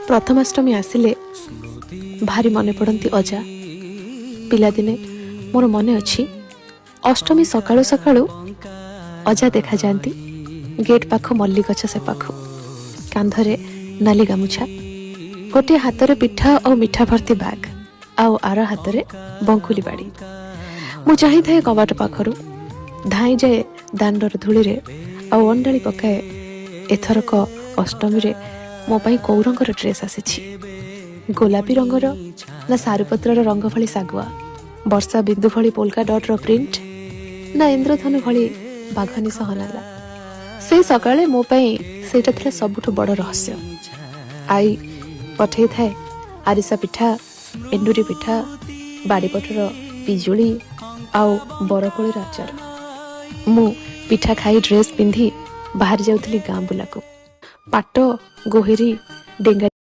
प्रथमाष्टमी आसिले भारी मन पड़ती अजा। पिलादिने मोर मन अच्छी अष्टमी सकाळु सकाळु अजा देखा जाती गेट पाख मल्ली गछ से पाख कांधरे नाली गामुछा गोटे हाथ में पिठा और मिठा भर्ती बैग आउ आर हाथ में बंकुली बाड़ी। मु चाही थाए कबाट पाखरु धाई जाए दांडर धूली आउ अंडाड़ी पकाए एथरक अष्टमी रे मो पाई कौ रंगर ड्रेस आसी गोलापी रंगर ना सारुपत्र रंग भली सागुआ वर्षा बिंदु भली पोल्का डट रो प्रिंट ना इंद्रधनु भली बाघनी सहनाला। से सकाळे मो पाई सेटा थिला सबुठु बड़ रहस्य। आई पठे थाए आरिसा पिठा एंडुरी पिठा बाड़ीपटर पिजुली आउ बरकोळीर आचार। मु पिठा खाई ड्रेस पिंधि बाहर जाउथली गाँ बुलाको पाट गोहिरी डेंगा